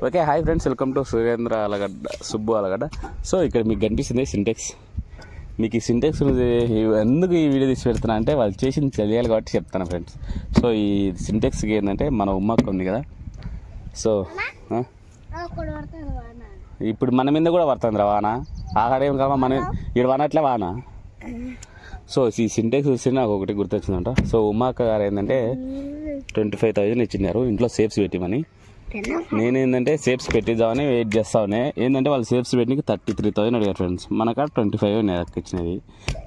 Okay hi friends, welcome to Surendra Allagadda Subbu Alagadda. So ఇక్కడ మీకు కనిపిస్తుంది సింటెక్స్. మీకు ఈ సింటెక్స్ ఎందుకు ఈ వీడియో తీసి పెడుతున్నా అంటే వాళ్ళు చేసింది తెలియాలి కాబట్టి చెప్తాను ఫ్రెండ్స్. సో ఈ సింటెక్స్కి ఏంటంటే మన ఉమ్మక్క ఉంది కదా, సో ఇప్పుడు మన మీద కూడా పడుతుంది రా వాన. ఆడేం కావా మన ఇక్కడ వాన అట్లే వాన. సో ఈ సింటెక్స్ చూస్తే నాకు ఒకటి గుర్తొచ్చిందంట. సో ఉమ్మక్క గారు ఏంటంటే 25,000 ఇచ్చినారు ఇంట్లో సేఫ్స్ పెట్టిమని. నేనేంటంటే సేఫ్స్ పెట్టిద్దామని వెయిట్ చేస్తా ఉన్నాయి. ఏంటంటే వాళ్ళు సేఫ్స్ పెట్టినకి 33,000 అడిగారు ఫ్రెండ్స్. మనకాడ 25 ఉన్నాయి అక్క ఇచ్చినవి.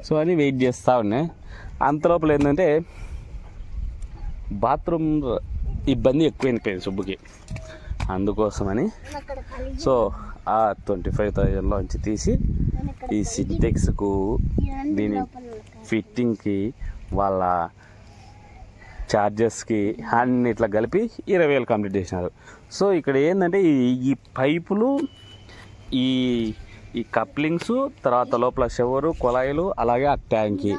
సో అని వెయిట్ చేస్తూ ఉన్నాయి. అంతలోపల ఏంటంటే బాత్రూమ్ ఇబ్బంది ఎక్కువైంది సుబ్బుకి, అందుకోసమని సో ఆ 25,000లోంచి తీసి ఈ సింటెక్స్కు దీని ఫిట్టింగ్కి వాళ్ళ ఛార్జెస్కి హ్యాండ్ ఇట్లా కలిపి 20,000 కంప్లీట్ చేసినారు. సో ఇక్కడ ఏంటంటే ఈ పైపులు, ఈ కప్లింగ్స్, తర్వాత లోపల షవరు, కొలాయిలు, అలాగే ఆ ట్యాంకి,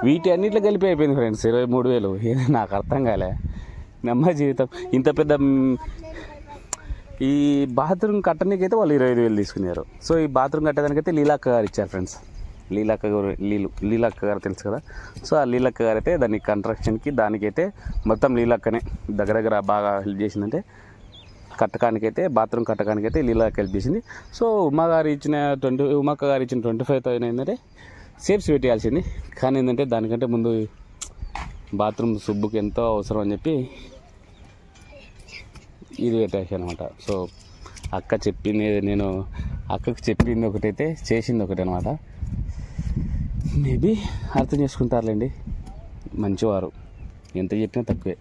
వీటి అన్నిట్లో కలిపి అయిపోయింది ఫ్రెండ్స్ 23,000. ఏది నాకు అర్థం కాలే నమ్మ జీవితం. ఇంత పెద్ద ఈ బాత్రూమ్ కట్టడానికి అయితే వాళ్ళు 25,000 తీసుకున్నారు. సో ఈ బాత్రూమ్ కట్టడానికైతే లీలాక్క గారు ఇచ్చారు ఫ్రెండ్స్. లీలాక్క గారు తెలుసు కదా. సో ఆ లీలాక్క గారు అయితే దాని కన్స్ట్రక్షన్కి దానికైతే మొత్తం లీలాక్కనే దగ్గర బాగా హెల్ప్ చేసిందంటే కట్టడానికైతే, బాత్రూమ్ కట్టడానికైతే లీలాక్క హెల్ప్ చేసింది. సో ఉమ్మక్క గారు ఇచ్చిన 25,000 ఏంటంటే సేఫ్స్ పెట్టేయాల్సింది. కానీ ఏంటంటే దానికంటే ముందు బాత్రూమ్ సుబ్బుకి ఎంతో అవసరం అని చెప్పి ఇది పెట్టేసాను అనమాట. సో అక్క చెప్పింది, నేను అక్కకి చెప్పింది ఒకటైతే చేసింది ఒకటి అనమాట. మేబీ అర్థం చేసుకుంటారులేండి, మంచివారు, ఎంత చెప్పినా తక్కువే.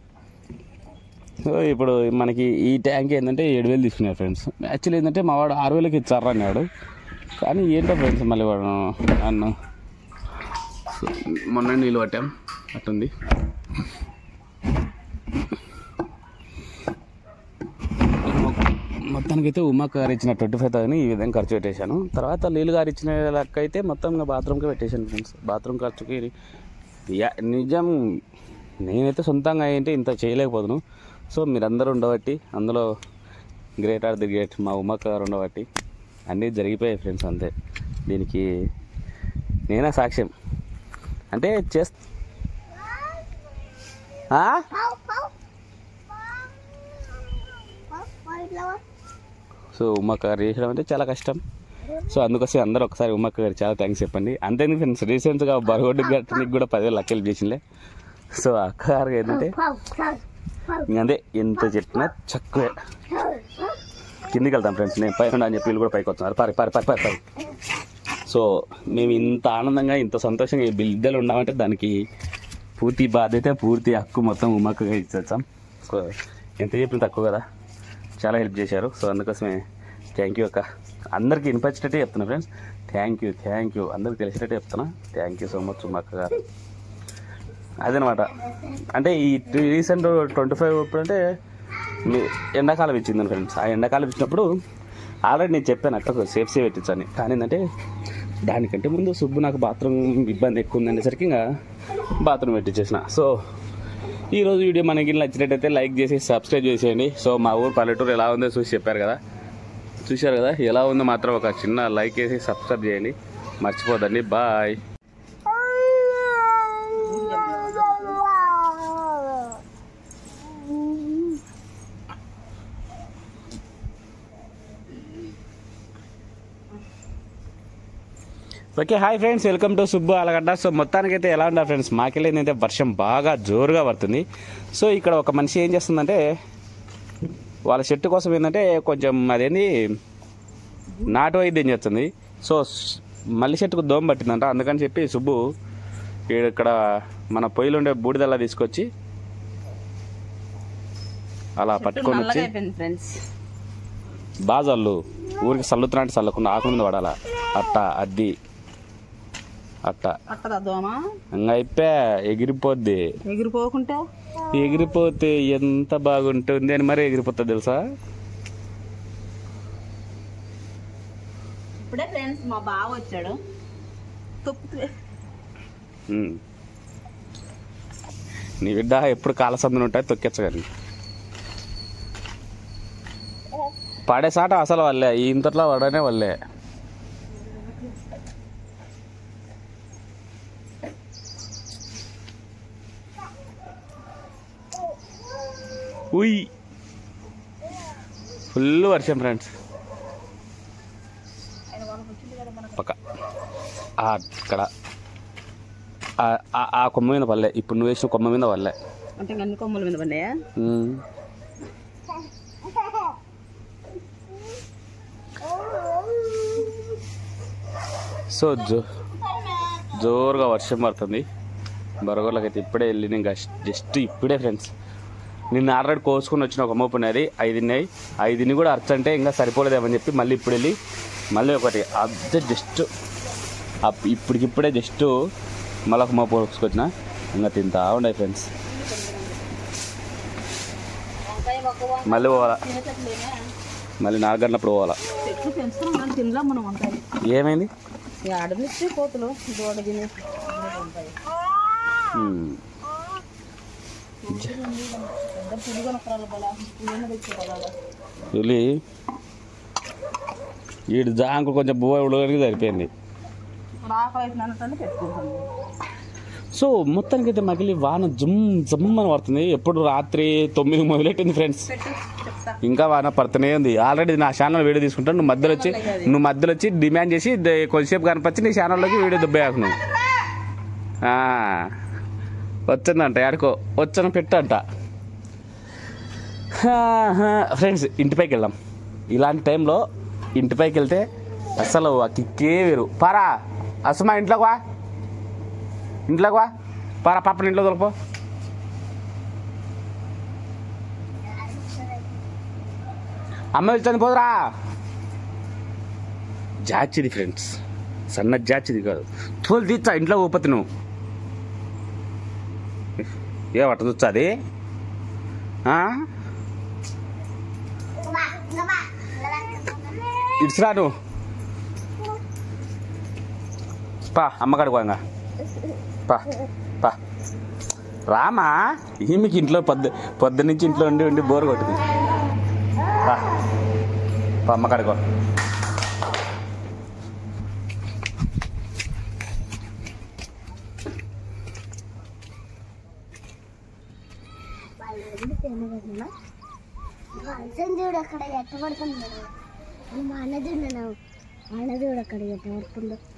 సో ఇప్పుడు మనకి ఈ ట్యాంక్ ఏంటంటే 7,000 తీసుకున్నారు ఫ్రెండ్స్. యాక్చువల్లీ ఏంటంటే మా వాడు 6,000కి ఇచ్చారా అన్నాడు. కానీ ఏంటో ఫ్రెండ్స్ మళ్ళీ వాడు అన్ను మొన్న నీళ్ళు పట్టాం అట్టుంది. మొత్తానికైతే ఉమ్మక్క గారు ఇచ్చిన 25,000 ఈ విధంగా ఖర్చు పెట్టేశాను. తర్వాత లీలు గారు ఇచ్చిన లెక్క అయితే మొత్తం బాత్రూమ్కి పెట్టేశాను ఫ్రెండ్స్. బాత్రూమ్ ఖర్చుకి నిజం నేనైతే సొంతంగా ఏంటి ఇంత చేయలేకపోతున్నాను. సో మీరందరూ ఉండబట్టి, అందులో గ్రేట్ ఆర్ ది గ్రేట్ మా ఉమ్మక్క గారు ఉండబట్టి అన్నీ జరిగిపోయాయి ఫ్రెండ్స్. అంతే, దీనికి నేనే సాక్ష్యం. అంటే సో ఉమ్మక్క గారు చేసడం అంటే చాలా కష్టం. సో అందుకోసం అందరూ ఒకసారి ఉమ్మక్క గారు చాలా థ్యాంక్స్ చెప్పండి. అంతేందుకు ఫ్రెండ్స్, రీసెంట్గా బరగొడ్డు గట్టనికి కూడా 10,000 లెక్కలు చేసిందే. సో అక్క గారు ఏంటంటే అదే ఎంత చెప్పినా తక్కువే. కిందికి వెళ్తాం ఫ్రెండ్స్, నేను పైన అని చెప్పి వీళ్ళు కూడా పైకి వస్తున్నారు. పరి. సో మేము ఇంత ఆనందంగా, ఇంత సంతోషంగా ఈ బిడ్డలు ఉన్నామంటే దానికి పూర్తి బాధ్యత, పూర్తి హక్కు మొత్తం ఉమ్మక్కగా ఇచ్చేస్తాం. సో ఎంత చెప్పినా తక్కువ కదా, చాలా హెల్ప్ చేశారు. సో అందుకోసమే థ్యాంక్ యూ అక్క. అందరికీ వినిపించేటట్టే చెప్తున్నా ఫ్రెండ్స్. థ్యాంక్ యూ అందరికి తెలిసేటట్టే చెప్తున్నా. Thank you so much Ummakka గారు. అదనమాట. అంటే ఈ రీసెంట్ 25 ఎప్పుడంటే ఎండాకాలం ఇచ్చిందని ఫ్రెండ్స్. ఆ ఎండాకాలం ఇచ్చినప్పుడు ఆల్రెడీ నేను చెప్పాను అక్కకు సేఫ్సే పెట్టించని. కానీ ఏంటంటే దానికంటే ముందు సుబ్బు నాకు బాత్రూమ్ ఇబ్బంది ఎక్కువ ఉందనేసరికి ఇంకా బాత్రూమ్ పెట్టించేసిన. సో ఈరోజు వీడియో మనకి నచ్చినట్టయితే లైక్ చేసి సబ్స్క్రైబ్ చేసేయండి. సో మా ఊరు పల్లెటూరు ఎలా ఉందో చూశారు కదా, ఎలా ఉందో మాత్రం ఒక చిన్న లైక్ వేసి సబ్స్క్రైబ్ చేయండి, మర్చిపోదండి. Bye. Okay hi friends, welcome to Subbu Alagadda. So మొత్తానికైతే ఎలా ఉండాలి ఫ్రెండ్స్, మాకెళ్ళి ఏంటంటే వర్షం బాగా జోరుగా పడుతుంది. సో ఇక్కడ ఒక మనిషి ఏం చేస్తుందంటే వాళ్ళ చెట్టు కోసం ఏంటంటే కొంచెం అదేంది నాటు వైద్యం చేస్తుంది. సో మల్లి చెట్టుకు దోమ పట్టిందంట. అందుకని చెప్పి సుబ్బు ఇక్కడ మన పొయ్యిలో ఉండే బూడిదల్లా తీసుకొచ్చి అలా పట్టుకొని వచ్చి బాగా చల్లు, ఊరికి చల్లుతున్నట్టు చల్లకుండా ఆకు మీద పడాలా అట్ట అద్ది అట్ట ఇంకా అయిపోయా. ఎగిరిపోతే ఎంత బాగుంటుంది అని మరి ఎగిరిపోతుంది తెలుసా. ఇప్పుడే ఫ్రెండ్స్ మా బావ వచ్చాడు. నీ బిడ్డ ఎప్పుడు కాలసందులు ఉంటాయి తొక్కెచ్చగాని. పడేసాట అసలు వాళ్ళే ఇంతట్లో పడనే వాళ్ళే. ఉయ్ ఫుల్ వర్షం ఫ్రెండ్స్. పక్క అక్కడ ఆ కొమ్మ మీద పల్లె. ఇప్పుడు నువ్వు వేసిన కొమ్మ మీద పల్లె. అంటే అన్ని కొమ్మల మీద పడ్డాయా? సో జోరుగా వర్షం పడుతుంది. బరగోళ్ళకి అయితే ఇప్పుడే వెళ్ళి నేను జస్ట్ ఇప్పుడే ఫ్రెండ్స్. నిన్న ఆల్రెడీ కోసుకొని వచ్చిన ఒక మోపు ఉన్నది, 5 ఉన్నాయి. 5 కూడా అర్చంటే ఇంకా సరిపోలేదేమని చెప్పి మళ్ళీ ఇప్పుడు వెళ్ళి మళ్ళీ ఒకటి అదే జస్ట్ ఇప్పటికిప్పుడే జస్ట్ మళ్ళీ ఒక మోపు కోసుకొచ్చిన. ఇంకా తింటా ఉన్నాయి ఫ్రెండ్స్. మళ్ళీ పోవాలా, మళ్ళీ 4 గంటలప్పుడు పోవాలా. ఏమైంది? కోతులు వీడు జాంకు కొంచెం బువ్వ ఉడకడానికి సరిపోయింది. సో మొత్తానికి అయితే మగిలి వాన జమ్మని పడుతుంది. ఎప్పుడు రాత్రి 9 మొదలెట్టింది ఫ్రెండ్స్. ఇంకా వాన పడుతూనే ఉంది. ఆల్రెడీ నా ఛానల్ వీడియో తీసుకుంటాను. నువ్వు మధ్యలో వచ్చి డిమాండ్ చేసి కొద్దిసేపు కనిపించి నీ ఛానల్లోకి వీడియో దుబ్బేయాకు. నువ్వు వచ్చిందంట ఆడుకో వచ్చాను పెట్టంట. ఫ్రెండ్స్ ఇంటిపైకి వెళ్దాం. ఇలాంటి టైంలో ఇంటిపైకి వెళ్తే అసలు ఆ కిక్కే వేరు. పారా అసమా ఇంట్లోకి వా పారా పాపని ఇంట్లో దొరకపో. అమ్మ వచ్చాను పోదురా. జాచిది ఫ్రెండ్స్, సన్న జాచిది కాదు. తోలు తీచ్చా ఇంట్లో ఊపతి. నువ్వు ఏ పట్ట చూచ్చా అది? ఇడ్స్రా నువ్వు పా అమ్మకాడికి పోయింగా పా పా రామా. ఈమెకి ఇంట్లో పొద్దున్నుంచి ఇంట్లో ఉండి బోరు కొట్టింది. పా అమ్మకాడికో.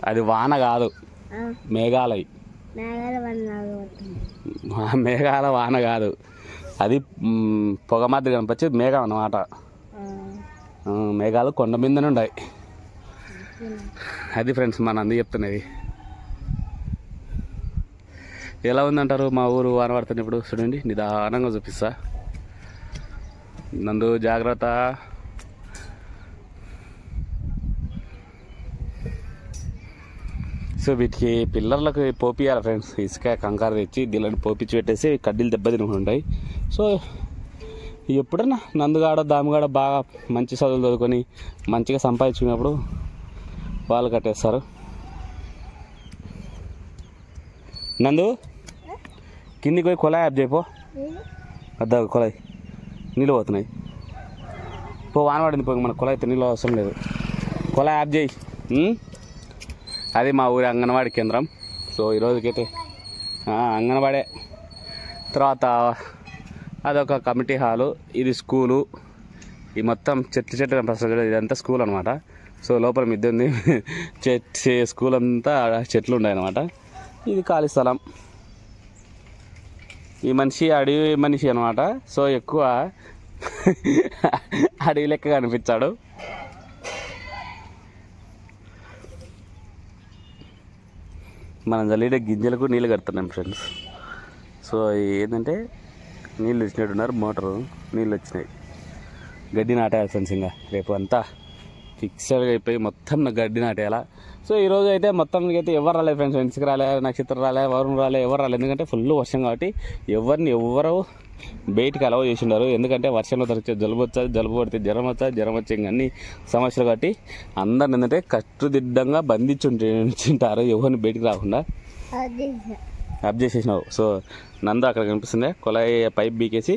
అది వాన కాదు, మేఘాలయ. మేఘాల వాన కాదు, అది పొగ మధ్య కనిపించి మేఘం అన్నమాట. మేఘాలు కొండ మీదనే ఉన్నాయి. అది ఫ్రెండ్స్ మన అంది చెప్తున్నది. ఎలా ఉందంటారు మా ఊరు వాన పడుతుంది ఇప్పుడు? చూడండి నిదానంగా చూపిస్తా. నందు జాగ్రత్త. సో వీటికి పిల్లర్లకు పోపియాలి ఫ్రెండ్స్. ఇసుక కంకార తెచ్చి దీనిని పోపించి పెట్టేసి కడ్డీలు దెబ్బతినుకుంటాయి. సో ఎప్పుడన్నా నందుగాడ దాముగాడ బాగా మంచి చదువులు చదువుకొని మంచిగా సంపాదించుకున్నప్పుడు వాళ్ళు కట్టేస్తారు. నందు కిందికి పోయి కొలాయి ఆఫ్ చేయపో. వద్దా కొలాయి నీళ్ళు పోతున్నాయి. పో వాన పడింది పోయి, మన కొలాయి అయితే నీళ్ళు అవసరం లేదు. కొలాయి ఆఫ్ చేయి. అది మా ఊరి అంగన్వాడీ కేంద్రం. సో ఈరోజుకైతే అంగన్వాడే. తర్వాత అదొక కమిటీ హాలు, ఇది స్కూలు. ఈ మొత్తం చెట్లు కనిపిస్తుంది. ఇదంతా స్కూల్ అనమాట. సో లోపల మిద్దె ఉంది. స్కూల్ అంతా చెట్లు ఉన్నాయి అనమాట. ఇది ఖాళీ స్థలం. ఈ మనిషి అడవి మనిషి అనమాట. సో ఎక్కువ అడవి లెక్క కనిపించాడు. మనం చల్లిడే గింజలకు నీళ్ళు కడుతున్నాం ఫ్రెండ్స్. సో ఏంటంటే నీళ్ళు వచ్చినట్టున్నారు, మోటారు నీళ్ళు వచ్చినాయి. గడ్డి నాటేయాలి ఫ్రెండ్స్. ఇంకా రేపు అంతా ఫిక్స్డ్గా అయిపోయి మొత్తం గడ్డి నాటేయాలా. సో ఈరోజు అయితే మొత్తానికి అయితే ఎవరు రాలేదు ఫ్రెండ్స్. ఇసుక రాలే, నక్షత్రం రాలే, వరుణ్ రాలే, ఎవరు రాలేదు. ఎందుకంటే ఫుల్ వర్షం కాబట్టి ఎవరు బయటికి అలవ చేసిండారు. ఎందుకంటే వర్షంలో దొరికితే జలుబు వచ్చేది, జలుబు పడితే జ్వరం వచ్చేది, జ్వరం వచ్చే ఇంకా అన్ని సమస్యలు కాబట్టి అందరిని ఏంటంటే కట్టుదిడ్డంగా బంధించుంటారు, ఎవరిని బయటికి రాకుండా అప్ చేసేసినావు. సో నందు అక్కడ కనిపిస్తుంది, కొలాయి పైప్ బీకేసి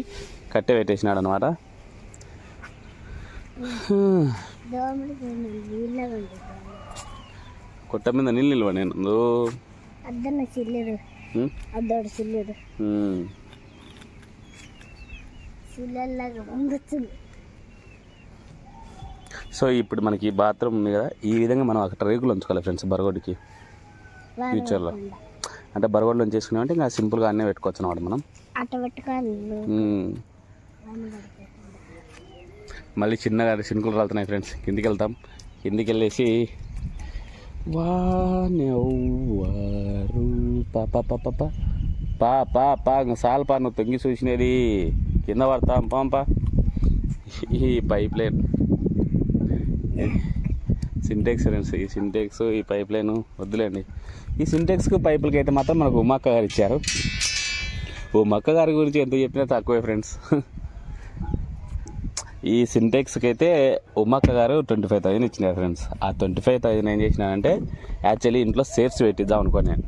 కట్టె పెట్టేసినాడు అనమాట. కొట్ట మీద నీళ్ళు నిల్వ నేను అద్దన్న చిల్లుడు అద్దోడు చిల్లుడు చిల్లలాగా వండుతుంది. సో ఇప్పుడు మనకి బాత్రూమ్ ఉంది కదా, ఈ విధంగా మనం అక్కడ రేకులు ఉంచుకోవాలి ఫ్రెండ్స్ బరగొడ్డుకి ఫ్యూచర్లో. అంటే బరగొడ్లు చేసుకున్నామంటే ఇంకా సింపుల్గా అన్నీ పెట్టుకోవచ్చు అన్నమాట మనం. అట్ట పెట్టుకోవాలి. మళ్ళీ చిన్నగా చినుకులు రాలుతున్నాయి ఫ్రెండ్స్. కిందికి వెళ్తాం. కిందికి వెళ్ళేసి వారు పా ఇంకా సాల్ పా నువ్వు తొంగి చూసినది కింద పడతాం పాంపా. ఈ పైప్ లైన్ సింటెక్స్ ఫ్రెండ్స్, ఈ సింటెక్స్ ఈ పైప్ లైన్ వద్దులేండి. ఈ సింటెక్స్కు పైపులకి అయితే మాత్రం మనకు ఉమ్మక్క గారు ఇచ్చారు. ఉమ్మక్క గారి గురించి ఎంత చెప్పినా తక్కువే ఫ్రెండ్స్. ఈ సింటెక్స్కి అయితే ఉమ్మక్క గారు 25,000 ఇచ్చినారు ఫ్రెండ్స్. ఆ 25,000 ఏం చేసినానంటే యాక్చువల్లీ ఇంట్లో సేఫ్స్ పెట్టిద్దాం అనుకోని నేను.